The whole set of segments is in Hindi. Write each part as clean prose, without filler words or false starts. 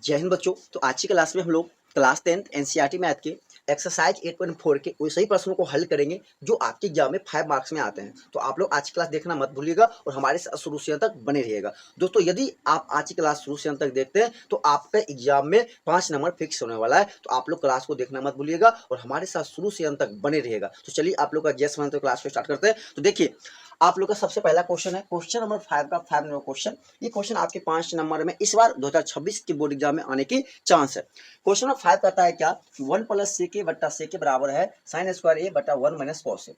जय हिंद बच्चों। तो आज की क्लास में हम लोग क्लास 10th एनसीईआरटी मैथ के एक्सरसाइज 8.4 के वैसे ही प्रश्नों को हल करेंगे जो आपके एग्जाम में 5 मार्क्स में आते हैं। तो आप लोग आज की क्लास देखना मत भूलिएगा और हमारे साथ शुरू से अंत तक बने रहिएगा। दोस्तों, यदि आप आज की क्लास शुरू से अंत तक देखते हैं तो आपका एग्जाम में 5 नंबर फिक्स होने वाला है। तो आप लोग क्लास को देखना मत भूलिएगा और हमारे साथ शुरू से अंत तक बने रहिएगा। तो चलिए आप लोग का जैस वन तो क्लास को स्टार्ट करते हैं। तो देखिए, आप लोग का सबसे पहला क्वेश्चन है क्वेश्चन नंबर 5 का 5 नंबर क्वेश्चन। ये क्वेश्चन आपके 5 नंबर में इस बार 2026 के बोर्ड एग्जाम में आने की चांस है। क्वेश्चन नंबर 5 कहता है क्या, 1 प्लस से के बट्टा से के बराबर है साइन स्क्वायर ए बटा 1 माइनस कॉस ए।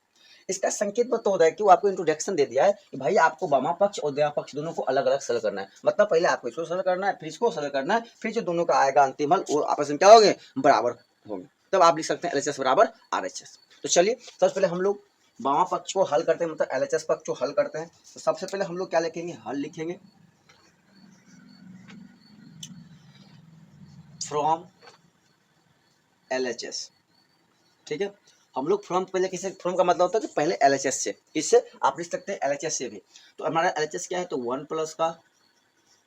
इसका संकेत तो होता है कि वो आपको इंट्रोडक्शन दे दिया है कि भाई आपको वामा पक्ष और दया पक्ष दोनों को अलग अलग सरल करना है। मतलब पहले आपको इसको सरल करना है, फिर इसको सरल करना है, फिर जो दोनों का आएगा अंतिम हल वो आपस में क्या होंगे, बराबर होंगे। तब आप लिख सकते हैं एलएचएस बराबर आरएचएस। तो चलिए सबसे पहले हम लोग वामा पक्ष को हल करते हैं, मतलब एलएचएस पक्ष को हल करते हैं। तो सबसे पहले हम लोग क्या लिखेंगे, हल लिखेंगे फ्रॉम एलएचएस। ठीक है, हम लोग फ्रॉम पहले किसे, फ्रॉम का मतलब होता है कि पहले एलएचएस से, इससे आप लिख सकते हैं एलएचएस से भी। तो हमारा एलएचएस क्या है, तो 1 प्लस का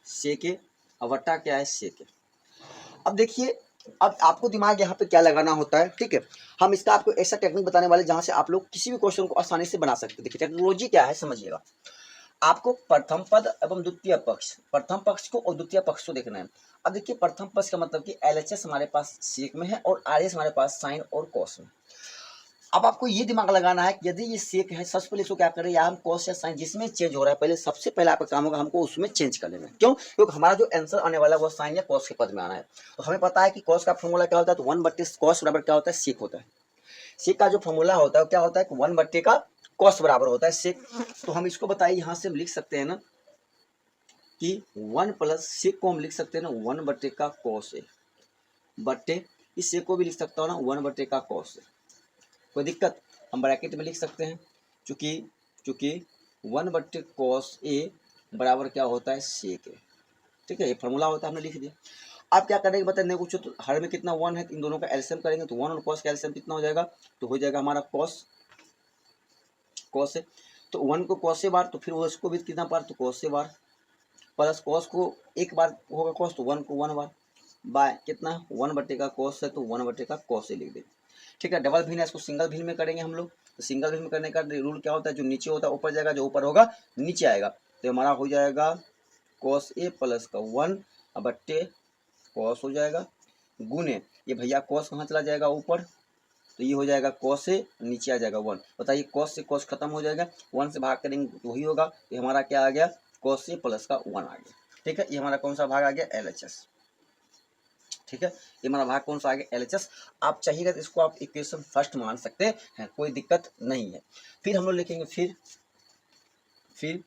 से के अवटा क्या है से के। अब देखिए, अब आपको दिमाग यहाँ पे क्या लगाना होता है। ठीक है, हम इसका आपको ऐसा टेक्निक बताने वाले जहां से आप लोग किसी भी क्वेश्चन को आसानी से बना सकते हैं। देखिए टेक्नोलॉजी क्या है समझिएगा। आपको प्रथम पद एवं द्वितीय पक्ष, प्रथम पक्ष को और द्वितीय पक्ष को देखना है। अब देखिए प्रथम पक्ष का मतलब कि एलएचएस हमारे पास सेक में है और आरएस हमारे पास साइन और कॉस में। अब आपको ये दिमाग लगाना है कि यदि ये सेक है, सबसे पहले इसको क्या करें, या हम कॉस या साइन जिसमें चेंज हो रहा है पहले सबसे पहले आपका काम होगा हमको उसमें चेंज कर लेना है। क्यों? क्योंकि हमारा जो आंसर आने वाला है वो साइन या कॉस के पद में आना है। तो हमें पता है कि कॉस का फॉर्मूला क्या होता है, तो 1/cos बराबर क्या होता है, सेक होता है। सेक का जो फॉर्मूला होता है क्या होता है, 1/cos बराबर होता है सेक। तो हम इसको बताइए, यहाँ से हम लिख सकते हैं ना कि 1 प्लस सेक को हम लिख सकते हैं ना 1/cos ए बट्टे, इस सेक को भी लिख सकता हूँ ना 1/cos ए। कोई दिक्कत, हम ब्रैकेट में लिख सकते हैं चूंकि 1/cos ए बराबर क्या होता है सेक ए। ठीक है, ये फॉर्मूला होता है, हमने लिख दिया। आप क्या करेंगे बताने कुछ, तो हर में कितना 1 है, इन दोनों का एलसीएम करेंगे तो 1 और cos का एलसीएम कितना हो जाएगा, तो हो जाएगा हमारा cos है। तो 1 को cos से बार, तो फिर वो इसको भी कितना बार, तो cos से बार, प्लस cos को एक बार होगा cos, तो 1 को 1 बार बाय कितना 1/cos है, तो 1/cos से लिख देंगे। ठीक है, डबल भिन्न है, इसको सिंगल भिन्न में करेंगे हम लोग। तो सिंगल भिन्न में करने का रूल क्या होता है, जो नीचे होता है ऊपर जाएगा, जो ऊपर होगा नीचे आएगा। तो हमारा हो जाएगा cos ए प्लस का 1/cos हो जाएगा गुने ये भैया cos कहाँ चला जाएगा ऊपर, तो ये हो जाएगा cos ए, नीचे आ जाएगा 1। बताइए cos से cos खत्म हो जाएगा, 1 से भाग करेंगे तो वही होगा। तो हमारा क्या आ गया, cos ए प्लस का 1 आ गया। ठीक है, ये हमारा कौन सा भाग आ गया, एलएचएस। ठीक है, ये हमारा भाग कौन सा आ गया, एलएचएस। आप चाहिएगा तो इसको आप इक्वेशन फर्स्ट मान सकते हैं, कोई दिक्कत नहीं है। फिर हम लोग लिखेंगे फिर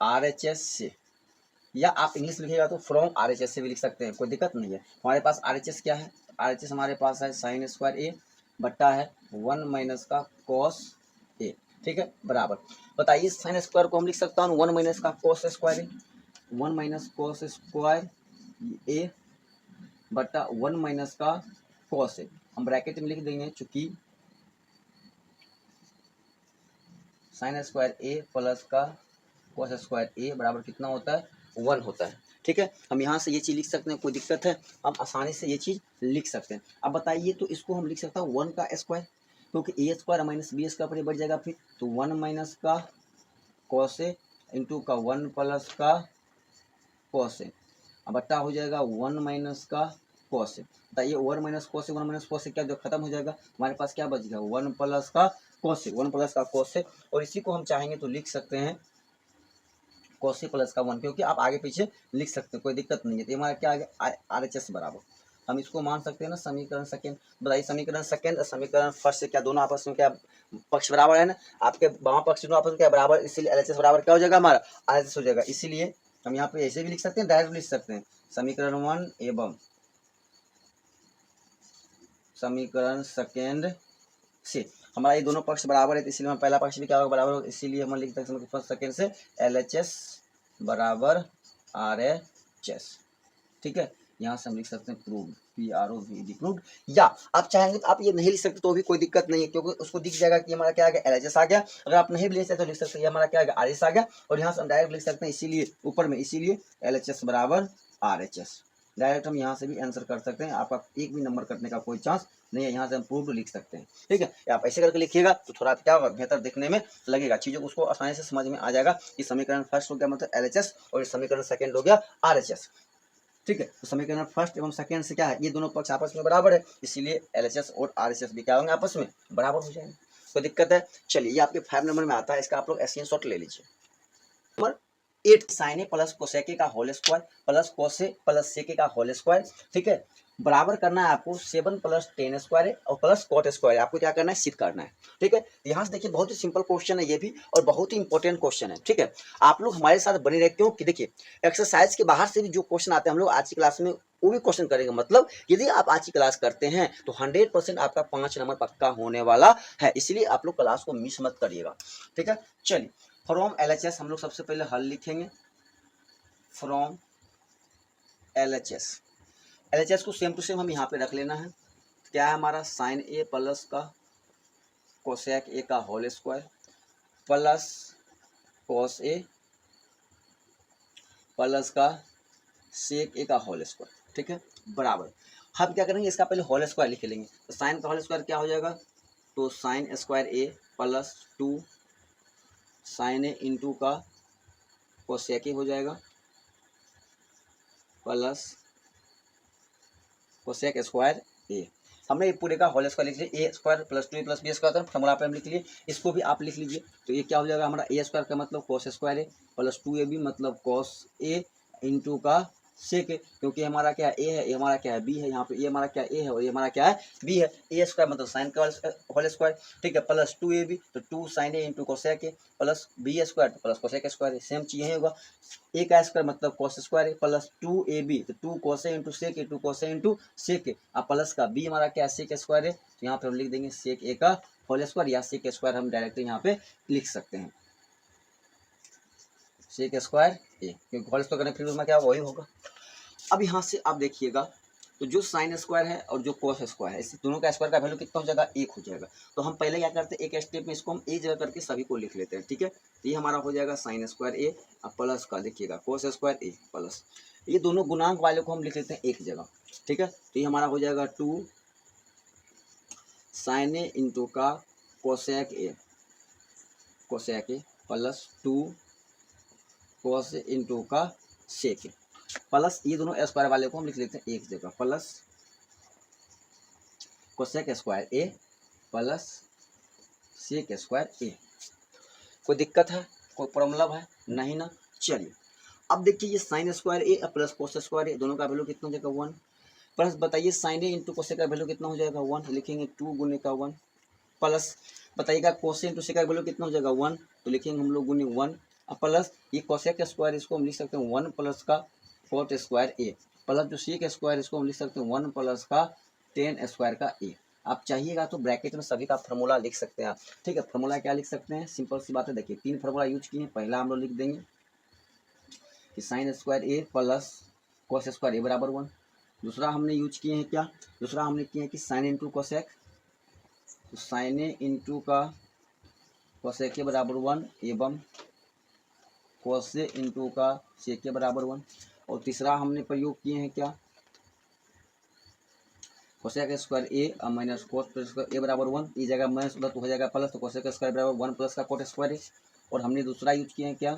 आरएचएस से, या आप इंग्लिश लिखिएगा तो फ्रॉम आरएचएस से भी लिख सकते हैं, कोई दिक्कत नहीं है। हमारे पास आरएचएस क्या है, आरएचएस हमारे पास है साइन स्क्वायर ए बट्टा है 1 माइनस का कॉस ए। ठीक है, बराबर बताइए साइन स्क्वायर को हम लिख सकता हूँ 1 माइनस का कॉस स्क्वायर ए, 1 माइनस कॉस स्क्वायर ए बटा 1 माइनस का कॉस ए। हम ब्रैकेट में लिख देंगे चूंकि साइन स्क्वायर ए प्लस का कॉस स्क्वायर ए बराबर कितना होता है, 1 होता है। ठीक है, हम यहाँ से ये चीज़ लिख सकते हैं, कोई दिक्कत है, हम आसानी से ये चीज़ लिख सकते हैं। अब बताइए, तो इसको हम लिख सकते हैं 1 का स्क्वायर, क्योंकि ए स्क्वायर माइनस बी स्क्वायर पर बढ़ जाएगा फिर, तो 1 माइनस का कॉस ए इंटू का 1 प्लस का कॉस ए, अब बट्टा हो जाएगा 1 माइनस का कॉस ए। बताइए 1 minus cos A, 1 minus cos A क्या जो खत्म हो जाएगा, हमारे पास क्या बच गया 1 प्लस का कॉस ए, 1 प्लस का कॉस ए। और इसी को हम चाहेंगे तो लिख सकते हैं cos ए प्लस का 1, क्योंकि आप आगे पीछे लिख सकते हैं, कोई दिक्कत नहीं है। तो हमारा क्या आ गया, आरएचएस बराबर, हम इसको मान सकते हैं ना समीकरण सेकेंड। बताइए समीकरण सेकेंड और समीकरण फर्स्ट से क्या दोनों आपस में क्या पक्ष बराबर है ना, आपके बाम पक्ष दोनों आपस में क्या बराबर, इसीलिए एलएचएस बराबर क्या हो जाएगा, हमारा आरएचएस हो जाएगा। इसीलिए हम यहाँ पे ऐसे भी लिख सकते हैं, डायरेक्ट लिख सकते हैं समीकरण 1 एवं समीकरण सेकेंड से हमारा ये दोनों पक्ष बराबर है, तो इसलिए हम पहला पक्ष भी क्या होगा, बराबर होगा, इसीलिए हम लिख सकते हैं फर्स्ट सेकेंड से एलएचएस बराबर आरएचएस। ठीक है, यहाँ से हम लिख सकते हैं प्रूव्ड, PROVED प्रूव्ड। या आप चाहेंगे तो आप ये नहीं लिख सकते तो भी कोई दिक्कत नहीं है, क्योंकि उसको दिख जाएगा कि हमारा क्या आ गया, LHS आ गया। अगर आप नहीं भी लिख सकते तो लिख सकते हैं हमारा क्या आ गया, RHS आ गया। और यहाँ से हम डायरेक्ट लिख सकते हैं इसीलिए ऊपर में, इसीलिए LHS बराबर RHS। डायरेक्ट हम यहाँ से भी आंसर कर सकते हैं, आपका एक भी नंबर कटने का कोई चांस नहीं है। यहाँ से हम प्रूव्ड लिख सकते हैं, ठीक है। आप ऐसे करके लिखिएगा तो थोड़ा क्या होगा, बेहतर दिखने में लगेगा, चीज़ों को उसको आसानी से समझ में आ जाएगा कि समीकरण फर्स्ट हो गया मतलब LHS और समीकरण सेकंड हो गया RHS, ठीक है। तो समीकरण फर्स्ट एवं सेकंड से क्या है, ये दोनों पक्ष आपस में बराबर है, इसीलिए LHS और RHS भी क्या होंगे, आपस में बराबर हो जाएंगे। कोई दिक्कत है? चलिए ये आपके 5 नंबर में आता है, इसका आप लोग SCN शॉर्ट ले लीजिए। नंबर 8 साइन ए प्लस कोसेक का होल स्क्वायर प्लस कोसे प्लस सेक का होल स्क्वायर, ठीक है, बराबर करना है आपको 7 प्लस 10 स्क्वायर है और प्लस कॉट स्क्वायर, आपको क्या करना है, सिद्ध करना है, ठीक है। यहाँ से देखिए बहुत ही सिंपल क्वेश्चन है ये भी, और बहुत ही इंपॉर्टेंट क्वेश्चन है, ठीक है। आप लोग हमारे साथ बने रहे, क्योंकि देखिए एक्सरसाइज के बाहर से भी जो क्वेश्चन आते हैं हम लोग आज की क्लास में वो भी क्वेश्चन करेंगे। मतलब यदि आप आज की क्लास करते हैं तो 100% आपका 5 नंबर पक्का होने वाला है, इसलिए आप लोग क्लास को मिस मत करिएगा, ठीक है। चलिए फ्रॉम LHS हम लोग सबसे पहले हल लिखेंगे, फ्रॉम LHS को सेम टू सेम हम यहाँ पे रख लेना है। क्या है हमारा, साइन ए प्लस का कोसेक ए का whole square plus cos A plus का सेक ए का होल स्क्वायर, ठीक है, बराबर। हम क्या करेंगे, इसका पहले होल स्क्वायर लिख लेंगे। तो साइन का होल स्क्वायर क्या हो जाएगा, तो sine square A plus 2 sine A into का कोसेक ए हो जाएगा प्लस कोसेक स्क्वायर ए। हमने ये पूरे का होल स्क्वायर लिख लिया, a square plus 2 plus B square formula पे हम लिख लिए, इसको भी आप लिख लीजिए। तो ये क्या हो जाएगा हमारा, ए स्क्वायर का मतलब कोस स्क्वायर ए प्लस 2ab मतलब कॉस ए इंटू का सेक ए, क्योंकि हमारा क्या ए है, ये हमारा क्या है, बी है, यहाँ पे ये हमारा क्या ए है और ये हमारा क्या है, बी है। ए स्क्वायर मतलब साइन का होल स्क्वायर, ठीक है, प्लस 2ab तो 2 sine A into cosec A plus B square plus cosec square, same चीज यही होगा। ए का स्क्वायर मतलब कॉस स्क्वायर है प्लस 2ab तो 2 कोसे इंटू सेक ए, 2 कोसे इंटू सेक ए, अब प्लस का बी हमारा क्या सेक स्क्वायर है, तो यहाँ पे हम लिख देंगे सेक ए का होल स्क्वायर, या सेक स्क्वायर हम डायरेक्ट यहाँ पे लिख सकते हैं, सेक स्क्वायर ए, क्योंकि होल स्क्वायर करने फिर उसमें क्या वही होगा। अब यहाँ से आप देखिएगा तो जो साइन स्क्वायर है और जो कोस स्क्वायर है, इस दोनों का स्क्वायर का वैल्यू कितना हो जाएगा, 1 हो जाएगा। तो हम पहले क्या करते हैं, एक स्टेप में इसको हम एक जगह करके सभी को लिख लेते हैं, ठीक है। तो ये हमारा हो जाएगा साइन स्क्वायर ए और प्लस का देखिएगा कोस स्क्वायर ए प्लस, ये दोनों गुणांक वाले को हम लिख लेते हैं एक जगह, ठीक है। तो ये हमारा हो जाएगा 2 साइन ए इंटू का cosec A plus 2 cos into का सेक ए प्लस, ये दोनों स्क्वायर वाले को हम लिख लेते हैं एक जगह, प्लस कोसेक स्क्वायर ए प्लस सेक स्क्वायर ए। कोई दिक्कत है, कोई प्रॉब्लम है, नहीं ना। चलिए अब देखिए ये साइन स्क्वायर ए प्लस कोस स्क्वायर ए, दोनों का वैल्यू कितना हो जाएगा 1, प्लस बताइए साइन ए इंटू कोसेक का वैल्यू कितना हो जाएगा 1, लिखेंगे 2 गुने का 1, प्लस बताइएगा कोस इंटू सेक का वैल्यू कितना हो जाएगा 1, तो लिखेंगे हम लोग गुने 1, प्लस ये कोसेक स्क्वायर इसको हम लिख सकते हैं 1 प्लस का कोट स्क्वायर ए, प्लस जो सेक स्क्वायर इसको हम लिख सकते हैं 1 प्लस का टेन स्क्वायर का ए। आप चाहिएगा तो ब्रैकेट में सभी का फार्मूला लिख सकते हैं आप, ठीक है। फार्मूला क्या लिख सकते हैं, सिंपल सी बात है, देखिए 3 फार्मूला यूज किए हैं। पहला हम लोग लिख देंगे कि साइन स्क्वायर ए प्लस कोस स्क्वायर ए बराबर 1। दूसरा हमने यूज किए हैं क्या, दूसरा हमने किए हैं कि साइन इंटू कोसेक, तो साइन ए इंटू का कोसेक ए बराबर 1 एवं कोस ए इंटू का सेक ए बराबर 1। और तीसरा हमने प्रयोग किए हैं क्या, कोसेक स्क्वायर ए माइनस कोस स्क्वायर ए बराबर 1, इस जगह माइनस तो हो जाएगा प्लस, तो कोसेक स्क्वायर बराबर 1 प्लस का कोट स्क्वायर ए। और हमने दूसरा यूज किया है क्या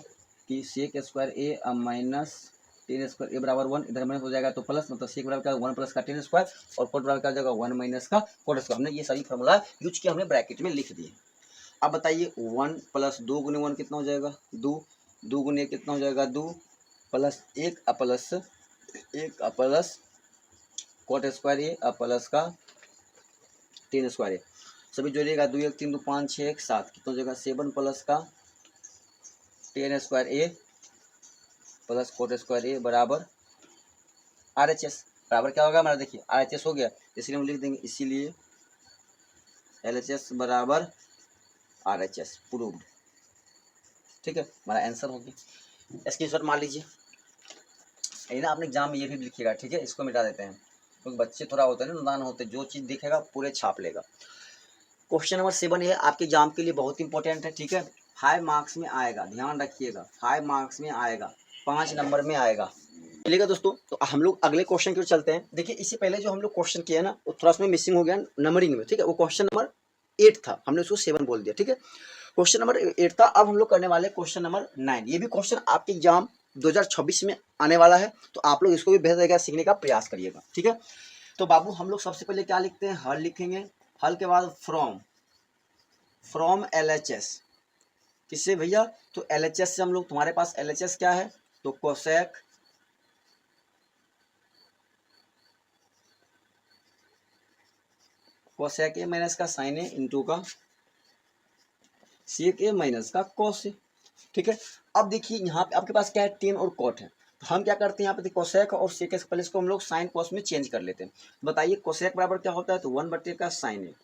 कि सेक स्क्वायर ए माइनस टेन स्क्वायर ए बराबर 1, इधर माइनस हो जाएगा तो प्लस, मतलब सेक बराबर क्या 1 प्लस का टेन स्क्वायर और कोट बराबर क्या हो जाएगा 1 माइनस का कोट स्क्वायर। हमने ये सभी फॉर्मूला यूज किया, हमने ब्रैकेट में लिख दिए। अब बताइए 1 प्लस 2 गुने 1 कितना हो जाएगा 2, 2 गुने कितना हो जाएगा 2, प्लस 1 प्लस कोट स्क्वायर ए प्लस का टेन स्क्वायर ए, सभी जोड़िएगा 2 1 3 2 5 6 1 7, कितना हो जाएगा 7 प्लस का टेन स्क्वायर ए प्लस कोट स्क्वायर ए बराबर RHS, बराबर क्या होगा हमारा, देखिए RHS हो गया, इसलिए हम लिख देंगे इसीलिए LHS बराबर RHS प्रूव्ड, ठीक है, हमारा आंसर हो गया। स्क्रीनशॉट मार लीजिए। ये ना अपने एग्जाम में ये भी लिखिएगा, ठीक है, इसको मिटा देते हैं क्योंकि बच्चे थोड़ा होते हैं ना, नादान होते हैं, जो चीज़ दिखेगा पूरे छाप लेगा। क्वेश्चन नंबर 7 ये आपके एग्जाम के लिए बहुत इंपॉर्टेंट है, ठीक है, 5 मार्क्स में आएगा, ध्यान रखिएगा, 5 मार्क्स में आएगा, 5 नंबर में आएगा, चलिएगा दोस्तों। तो हम लोग अगले क्वेश्चन की ओर चलते हैं। देखिए इससे पहले जो हम लोग क्वेश्चन किया ना वो थोड़ा सा मिसिंग हो गया नंबरिंग में, ठीक है, वो क्वेश्चन नंबर 8 था, हमने उसको 7 बोल दिया, ठीक है, क्वेश्चन नंबर 8 था। अब हम लोग करने वाले क्वेश्चन नंबर 9। ये भी क्वेश्चन आपके एग्जाम 2026 में आने वाला है, तो आप लोग इसको भी बेहतर तरीके से सीखने का प्रयास करिएगा, ठीक है। तो बाबू हम लोग सबसे पहले क्या लिखते हैं, हल लिखेंगे, हल के बाद फ्रॉम LHS, किससे भैया, तो LHS से हम लोग, तुम्हारे पास LHS क्या है, तो कोसेक ए माइनस का साइन ए इंटू का सेक ए माइनस का कॉस ए, ठीक है। अब देखिए यहाँ पे आपके पास क्या है, टेन और कॉट है, तो हम क्या करते हैं यहाँ पे कोसेक और सेक से पहले इसको हम लोग साइन कॉस में चेंज कर लेते हैं। बताइए कोसेक बराबर क्या होता है, तो 1/का साइन ए,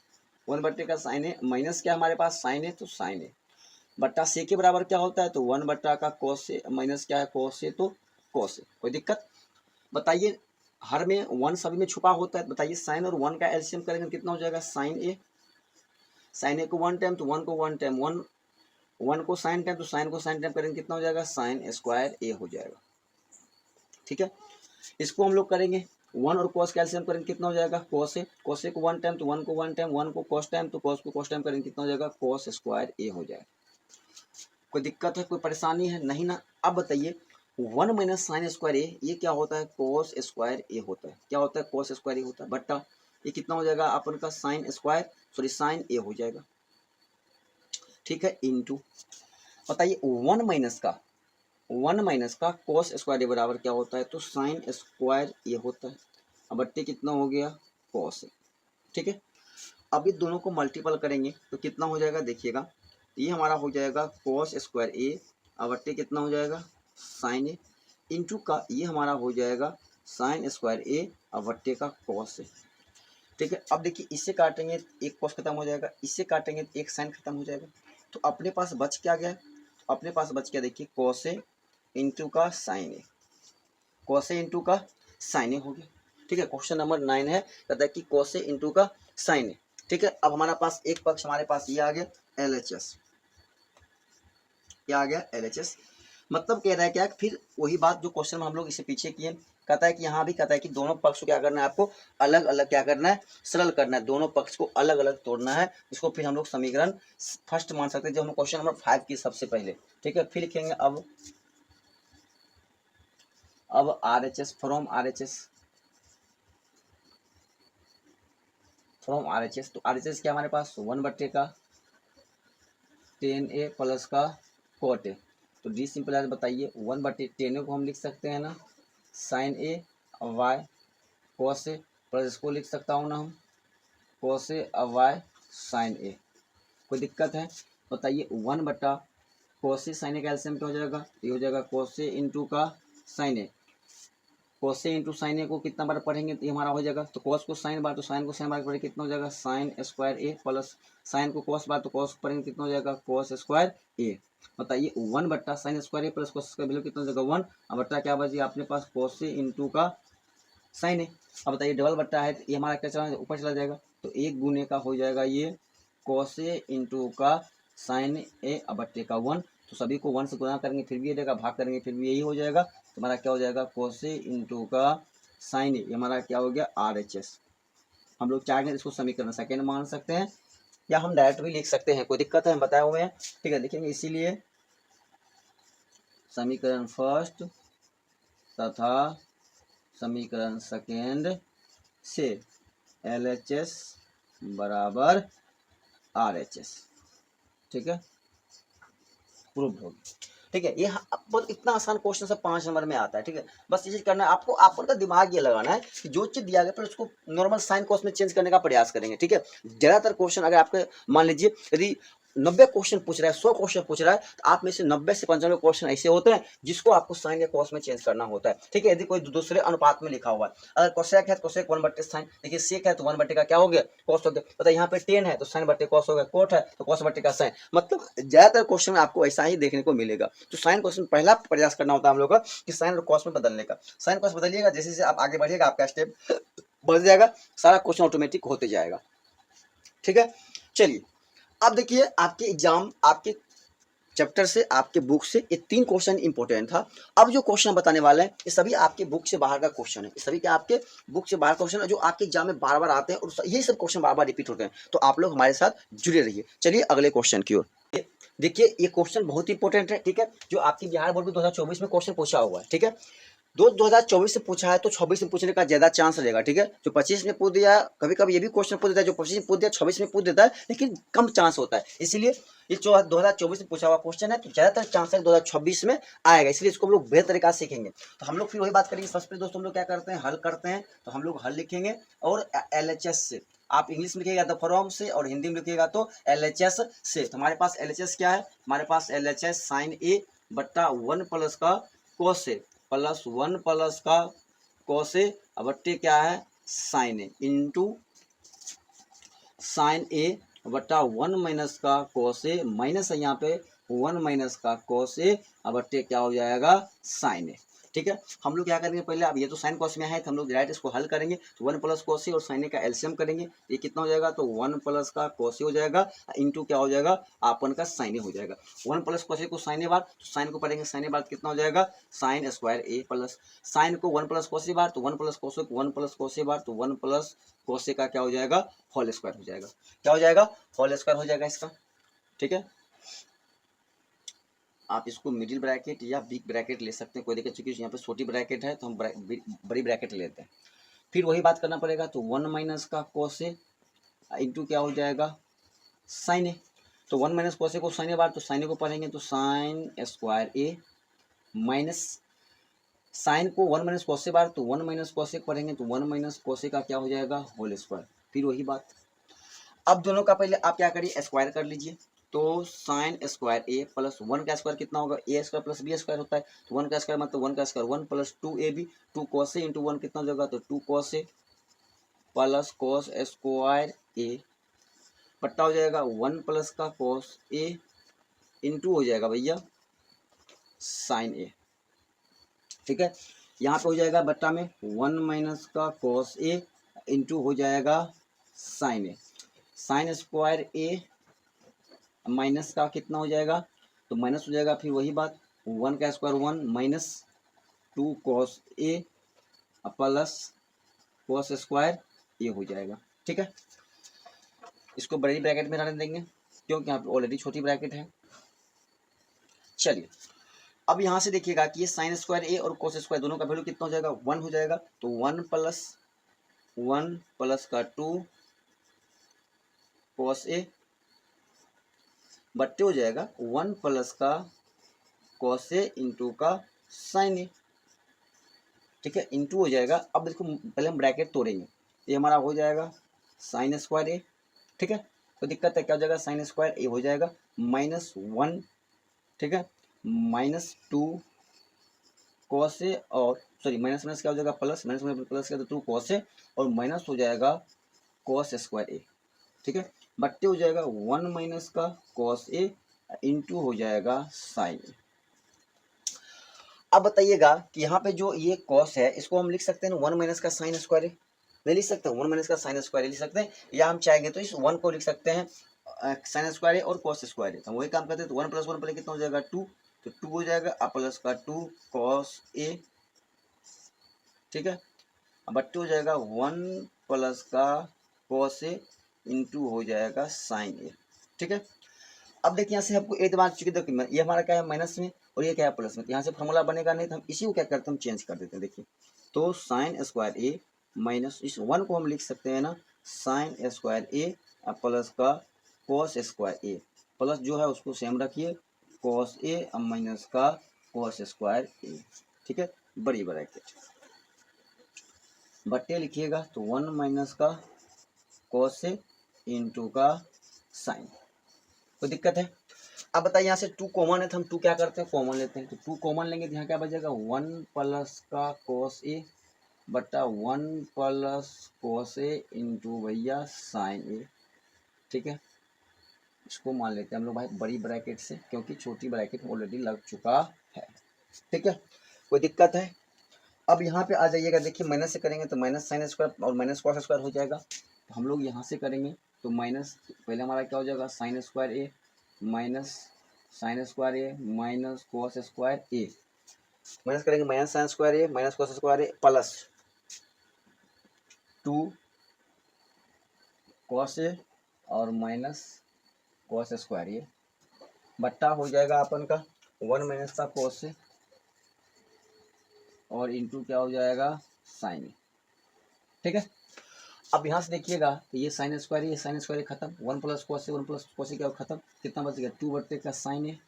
1/का साइन ए माइनस क्या हमारे पास साइन ए, तो साइन ए बट्टा सेक के बराबर क्या होता है, तो 1/का कॉस ए माइनस क्या है कॉस ए, तो कॉस ए। कोई दिक्कत, बताइए हर में 1 सभी में छुपा होता है, बताइए साइन और 1 का एलसीएम करेंगे कितना हो जाएगा, साइन ए को 1 टाइम तो 1 को 1 टाइम, 1 को साइन टाइम तो साइन को साइन टाइम करेंगे कितना हो जाएगा, साइन स्क्वायर ए हो जाएगा, ठीक है। इसको हम लोग करेंगे 1 और कॉस कैल्शियम करेंगे कितना हो जाएगा, कॉस ए को 1 टाइम तो 1 को 1 टाइम, 1 को कॉस टाइम तो कॉस को कॉस टाइम करेंगे कितना हो जाएगा, कॉस स्क्वायर ए हो जाएगा। कोई दिक्कत है, कोई परेशानी है, नहीं ना। अब बताइए 1 माइनस साइन स्क्वायर ए, ये क्या होता है, कॉस स्क्वायर ए होता है, क्या होता है, कॉस स्क्वायर ए होता है, बट्टा ये कितना हो जाएगा अपन का साइन ए हो जाएगा, ठीक है, इंटू बताइए 1 माइनस का कॉस स्क्वायर ए बराबर क्या होता है, तो साइन स्क्वायर ए होता है, अब बट्टे कितना हो गया, कॉस ए, ठीक है। अब ये दोनों को मल्टीपल करेंगे तो कितना हो जाएगा, देखिएगा ये हमारा हो जाएगा कॉस स्क्वायर ए, अब बट्टे कितना हो जाएगा, साइन ए, इंटू का ये हमारा हो जाएगा साइन स्क्वायर ए, अब बट्टे का कॉस ए, ठीक है। अब देखिए इससे काटेंगे एक कॉस खत्म हो जाएगा, इससे काटेंगे एक साइन खत्म हो जाएगा, तो अपने पास बच क्या गया, अपने पास बच गया देखिए कॉस ए इंटू का sign A, cos A into का साइन ए हो गया, ठीक है। क्वेश्चन नंबर 9 है, कहता है कि कॉस ए इंटू का साइन ए, ठीक है। अब हमारे पास एक पक्ष हमारे पास ये आ गया LHS, क्या आ गया LHS, मतलब कह रहा है क्या, फिर वही बात जो क्वेश्चन में हम लोग इसे पीछे किए, कहता है कि यहाँ भी कहता है कि दोनों पक्ष को क्या करना है, आपको अलग अलग क्या करना है, सरल करना है, दोनों पक्ष को अलग अलग तोड़ना है, इसको फिर हम लोग समीकरण फर्स्ट मान सकते हैं जो हम क्वेश्चन नंबर 5 की सबसे पहले, ठीक है। फिर लिखेंगे अब RHS फ्रॉम RHS, तो RHS क्या हमारे पास 1/का tan A प्लस का cot A, तो डी सिंपल बताइए 1/tan A को हम लिख सकते हैं ना sign A Y cos A, plus इसको लिख सकता हूँ ना हम कॉस ए वाई साइन ए। कोई दिक्कत है, बताइए 1/, कॉस ए साइन ए का एलसीएम क्या हो जाएगा, ये हो जाएगा कॉस ए इंटू का sign A, cos A into sine ए को कितना बार पढ़ेंगे तो ये हमारा हो जाएगा, तो कॉस को साइन बार तो साइन को साइन बार पढ़ेंगे कितना हो जाएगा, साइन स्क्वायर ए, प्लस साइन को कॉस बार तो कॉस पढ़ेंगे कितना हो जाएगा, कॉस स्क्वायर ए। बताइए 1/, साइन स्क्वायर ए प्लस कॉस का वैल्यू कितना हो जाएगा 1, अब बट्टा क्या बचिए अपने पास कॉस ए इंटू का साइन ए। अब बताइए डबल बट्टा है तो ये हमारा क्या चला ऊपर चला जाएगा, तो 1 गुने का हो जाएगा ये कॉस ए इंटू का साइन ए, अब बट्टे का 1, तो सभी को 1 से गुना करेंगे फिर भी ये रहेगा, भाग करेंगे फिर भी यही हो जाएगा, तो हमारा क्या हो जाएगा कॉस ए इंटू का साइन ए, ये हमारा क्या हो गया RHS। हम लोग चाहेंगे इसको समीकरण सेकेंड मान सकते हैं या हम डायरेक्ट भी लिख सकते हैं, कोई दिक्कत है, हम बताए हुए हैं, ठीक है। देखेंगे इसीलिए समीकरण फर्स्ट तथा समीकरण सेकेंड से LHS बराबर RHS, ठीक है, प्रूव होगी, ठीक है। ये बहुत इतना आसान क्वेश्चन सब 5 नंबर में आता है, ठीक है। बस ये चीज करना है आपको, आपको का दिमाग ये लगाना है कि जो चीज दिया गया फिर उसको नॉर्मल साइन कॉस में चेंज करने का प्रयास करेंगे, ठीक है। ज्यादातर क्वेश्चन अगर आपके मान लीजिए यदि 90 क्वेश्चन पूछ रहा है, 100 क्वेश्चन पूछ रहा है, तो आप में से 90 से 95 क्वेश्चन ऐसे होते हैं जिसको आपको साइन या कॉस में चेंज करना होता है। ठीक है, यदि कोई दूसरे अनुपात में लिखा हुआ है, अगर कोसेक है तो कोसेक 1/sin, देखिए सेक है तो 1 का क्या हो गया, कॉस हो गया। पता यहाँ पे टेन है तो साइन बट्टे कॉस हो गया, कोट है तो कॉस बट्टे का साइन। मतलब ज्यादातर क्वेश्चन में आपको ऐसा ही देखने को मिलेगा। तो साइन क्वेश्चन पहला प्रयास करना होता है हम लोग का कि साइन और कॉस में बदलने का। साइन कॉस बदलिएगा, जैसे जैसे आप आगे बढ़िएगा आपका स्टेप बढ़ जाएगा, सारा क्वेश्चन ऑटोमेटिक होते जाएगा। ठीक है, चलिए अब देखिए आपके एग्जाम, आपके चैप्टर से, आपके बुक से ये 3 क्वेश्चन इंपॉर्टेंट था। अब जो क्वेश्चन बताने वाले हैं ये सभी आपके बुक से बाहर का क्वेश्चन है, ये सभी के आपके बुक से बाहर क्वेश्चन है जो आपके एग्जाम में बार बार आते हैं और ये सब क्वेश्चन बार बार रिपीट होते हैं। तो आप लोग हमारे साथ जुड़े रहिए। चलिए अगले क्वेश्चन की ओर। देखिए ये क्वेश्चन बहुत इंपॉर्टेंट है। ठीक है, जो आपकी बिहार बोर्ड में 2024 में क्वेश्चन पूछा हुआ है। ठीक है, 2024 से पूछा है तो 26 में पूछने का ज्यादा चांस रहेगा। ठीक है, जो 25 में पूछ दिया, कभी कभी ये भी क्वेश्चन पूछ देता है जो 25 में पूछ दिया 26 में पूछ देता है, लेकिन कम चांस होता है। इसलिए ये जो 2024 में पूछा हुआ क्वेश्चन है तो ज्यादातर चांस है 2026 में आएगा, इसलिए इसको हम लोग बेहतर तरीका से सीखेंगे। तो हम लोग फिर वही बात करेंगे, सबसे दोस्तों हम लोग क्या करते हैं, हल करते हैं। तो हम लोग हल लिखेंगे और LHS से, आप इंग्लिश में लिखिएगा तो फ्रॉम से और हिंदी में लिखिएगा तो LHS से। तो हमारे पास LHS क्या है, हमारे पास LHS साइन ए बट्टा 1 प्लस का कोस ए प्लस 1 प्लस का कोस ए बट्टे क्या है साइन ए इंटू साइन ए बट्टा 1 माइनस का कोस ए, माइनस है यहाँ पे 1 माइनस का कोस ए बट्टे क्या हो जाएगा साइन ए। ठीक है, हम लोग क्या करेंगे पहले, अब ये तो साइन कॉस में है तो हम लोग डायरेक्ट इसको हल करेंगे। तो 1 प्लस कोस ए और साइन ए का एलसीएम करेंगे, ये कितना हो जाएगा, तो 1 प्लस का कोस ए हो जाएगा इंटू क्या हो जाएगा अपन का साइन ए हो जाएगा। 1 प्लस कोस ए को साइन ए बार, तो साइन को पढ़ेंगे साइन ए बार कितना हो जाएगा साइन स्क्वायर ए प्लस साइन को 1 प्लस कोस ए बार, तो 1 प्लस कोस ए को 1 प्लस कोस ए बार, तो 1 प्लस कोस ए का क्या हो जाएगा होल स्क्वायर हो जाएगा। क्या हो जाएगा होल स्क्वायर हो जाएगा इसका। ठीक है, आप इसको मिडिल ब्रैकेट या बिग ब्रैकेट ले सकते हैं, कोई दिक्कत, चूंकि यहाँ पे छोटी ब्रैकेट है तो हम बड़ी ब्रैकेट लेते हैं। फिर वही बात करना पड़ेगा, तो 1 माइनस का कोस ए इंटू क्या हो जाएगा साइन ए। तो 1 माइनस कोस ए को साइन ए बार, तो साइन ए को पढ़ेंगे तो साइन स्क्वायर ए माइनस साइन को 1 माइनस कोस ए बार, तो 1 माइनस कोस ए पढ़ेंगे तो 1 माइनस कोस ए का क्या हो जाएगा होल स्क्वायर। फिर वही बात, अब दोनों का पहले आप क्या करिए स्क्वायर कर लीजिए। तो साइन स्क्वायर ए प्लस 1 का स्क्वायर कितना होगा ए स्क्वायर प्लस बी स्क्वायर होता है, तो 1 का स्क्वायर मतलब 1 का स्क्वायर 1 प्लस 2ab, 2 कोस ए इंटू 1 कितना हो जाएगा, तो 2 कोस ए प्लस कोस स्क्वायर ए बट्टा हो जाएगा 1 प्लस का कोस ए इंटू हो जाएगा भैया साइन ए। ठीक है, यहाँ पे हो जाएगा बट्टा में 1 माइनस का कोस ए इंटू हो जाएगा साइन ए, साइन स्क्वायर ए माइनस का कितना हो जाएगा, तो माइनस हो जाएगा। फिर वही बात 1 का square 1 minus 2 cos A plus cos square ए हो जाएगा। ठीक है, इसको बड़ी ब्रैकेट में रहने देंगे क्योंकि यहाँ पे ऑलरेडी छोटी ब्रैकेट है। चलिए अब यहाँ से देखिएगा कि ये साइन स्क्वायर ए और कोस स्क्वायर दोनों का वैल्यू कितना हो जाएगा 1 हो जाएगा, तो 1 प्लस का 2 कॉस ए बट्टे हो जाएगा 1 प्लस का कॉस ए इंटू का साइन ए। ठीक है, इंटू हो जाएगा। अब देखो पहले हम ब्रैकेट तोड़ेंगे, ये हमारा हो जाएगा साइन स्क्वायर ए। ठीक है, तो दिक्कत है क्या हो जाएगा साइन स्क्वायर ए हो जाएगा -1। ठीक है, -2 कॉस ए और सॉरी माइनस माइनस क्या हो जाएगा प्लस, माइनस माइनस प्लस क्या, तो 2 कॉस ए और माइनस हो जाएगा कॉस स्क्वायर ए। ठीक है, बट्टे हो जाएगा 1 माइनस का कॉस ए इंटू हो जाएगा साइन ए। अब बताइएगा कि यहाँ पे जो ये कॉस है इसको हम लिख सकते हैं 1 माइनस का साइन स्क्वायर है, नहीं लिख सकते हैं 1 माइनस का साइन स्क्वायर लिख सकते हैं, या हम चाहेंगे तो इस 1 को लिख सकते हैं साइन स्क्वायर और कॉस स्क्वायर है। तो वही काम करते हैं, तो 1 प्लस 1 पहले कितना हो जाएगा 2, तो 2 हो जाएगा प्लस का 2 कॉस ए। ठीक है, अब बट्टे हो जाएगा 1 प्लस का कॉस ए इंटू हो जाएगा साइन ए। ठीक है, अब देखिए यहाँ से आपको एक बार चुकी देखिए ये हमारा क्या है माइनस में और ये क्या है प्लस में, यहाँ से फॉर्मूला बनेगा नहीं, तो हम इसी को क्या करते हैं हम चेंज कर देते हैं। देखिए तो साइन स्क्वायर ए माइनस इस 1 को हम लिख सकते हैं ना साइन स्क्वायर ए प्लस का कॉस स्क्वायर ए, प्लस जो है उसको सेम रखिए कॉस ए माइनस का कॉस स्क्वायर ए। ठीक है, बड़ी ब्रैकेट बट्टे लिखिएगा तो 1 माइनस का कॉस ए इंटू का साइन। कोई दिक्कत है? अब बताइए यहाँ से 2 कॉमन है तो हम 2 क्या करते हैं, कॉमन लेते हैं। तो 2 कॉमन लेंगे तो यहाँ क्या बचेगा, 1 प्लस का कॉस ए बटा 1 प्लस कॉस ए इंटू भैया साइन ए। ठीक है, इसको मान लेते हैं हम लोग भाई बड़ी ब्रैकेट से, क्योंकि छोटी ब्रैकेट ऑलरेडी लग चुका है। ठीक है, कोई दिक्कत है? अब यहाँ पे आ जाइएगा, देखिए माइनस से करेंगे तो माइनस साइन स्क्वायर और माइनस कॉस स्क्वायर हो जाएगा। तो हम लोग यहाँ से करेंगे तो माइनस, पहले हमारा क्या हो जाएगा, साइन स्क्वायर ए माइनस साइन स्क्वायर ए माइनस कॉस स्क्वायर ए, माइनस करेंगे minus sine square A minus cos square A plus 2 cos A और माइनस कॉस स्क्वायर ए बट्टा हो जाएगा अपन का 1 माइनस का कॉस ए और इंटू क्या हो जाएगा साइन ए। ठीक है, अब यहाँ से देखिएगा तो ये साइन स्क्वायर ये साइन स्क्वायर खत्म, 1 plus cos A 1 plus cos A क्या खत्म, कितना बच गया 2 बट्टे का साइन ए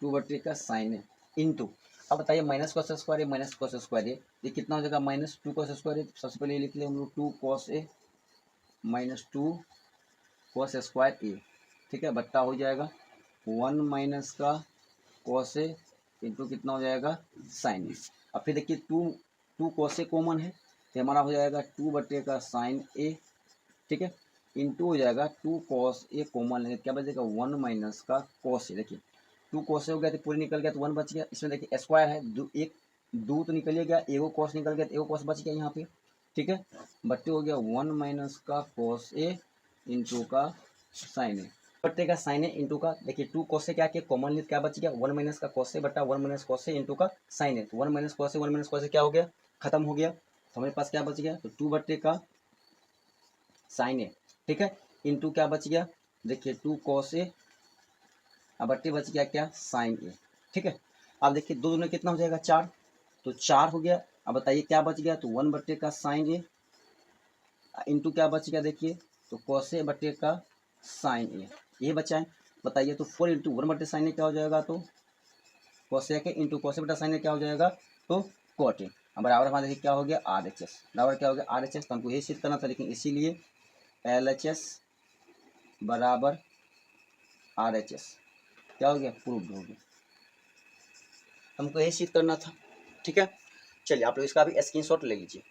2 बट्टे का साइन ए इंटू, अब बताइए माइनस कॉस स्क्वायर ए माइनस कॉस स्क्वायर ए, ये कितना हो जाएगा माइनस 2 कॉस स्क्वायर ए। सबसे पहले लिख लिया हम लोग 2 cos A minus 2 cos square ए। ठीक है, बट्टा हो जाएगा 1 माइनस का कॉस ए इंटू कितना हो जाएगा साइन ए। अब फिर देखिए 2 कॉस ए कॉमन है तो हमारा हो जाएगा 2 बटे का साइन ए। ठीक है, इंटू हो जाएगा 2 कॉस ए कॉमन लेंगे क्या बचेगा 1 माइनस का कॉस ए। देखिए 2 कॉस ए हो गया तो पूरे निकल गया तो 1 बच गया। इसमें देखिए स्क्वायर है, दो तो निकल गया, एगो कॉस निकल गया तो एगो कॉस बच गया यहाँ पे। ठीक है, बट्टे हो गया 1 माइनस का कॉस ए इंटू का साइन ए, बट्टे का साइन ए इंटू का, देखिए 2 कॉस से क्या किया कॉमन लिया क्या बच गया 1 माइनस का कॉस से बट्टा 1 माइनस कॉस से इंटू का साइन ए। तो 1 माइनस कॉस से 1 माइनस कॉस से क्या हो गया खत्म हो गया, तो हमारे पास क्या बच गया तो 2 बट्टे का साइन ए। ठीक है, इंटू क्या बच गया देखिए 2 कॉस ए अब बट्टे बच गया क्या साइन ए। ठीक है, अब देखिए 2 में कितना हो जाएगा 4, तो 4 हो गया। अब बताइए क्या बच गया तो 1 बट्टे का साइन ए इंटू क्या बच गया देखिए तो कॉस ए बट्टे का साइन ए, ये बचा है। बताइए तो 4 इंटू 1 बट्टे साइन ए क्या हो जाएगा तो कोसेक इंटू कोसे बटा साइन क्या हो जाएगा तो कोट। अब बराबर हमारा देखिए क्या हो गया आर एच एस, बराबर क्या हो गया आर एच एस। तो हमको यही सिद्ध करना था, लेकिन इसीलिए एल एच एस बराबर आर एच एस क्या हो गया प्रूव्ड हो गया, हमको यही सिद्ध करना था। ठीक है, चलिए आप लोग इसका भी स्क्रीनशॉट ले लीजिए,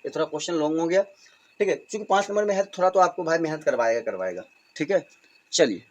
ये थोड़ा क्वेश्चन लॉन्ग हो गया। ठीक है, क्योंकि 5 नंबर में है थोड़ा तो आपको भाई मेहनत करवाएगा। ठीक है, चलिए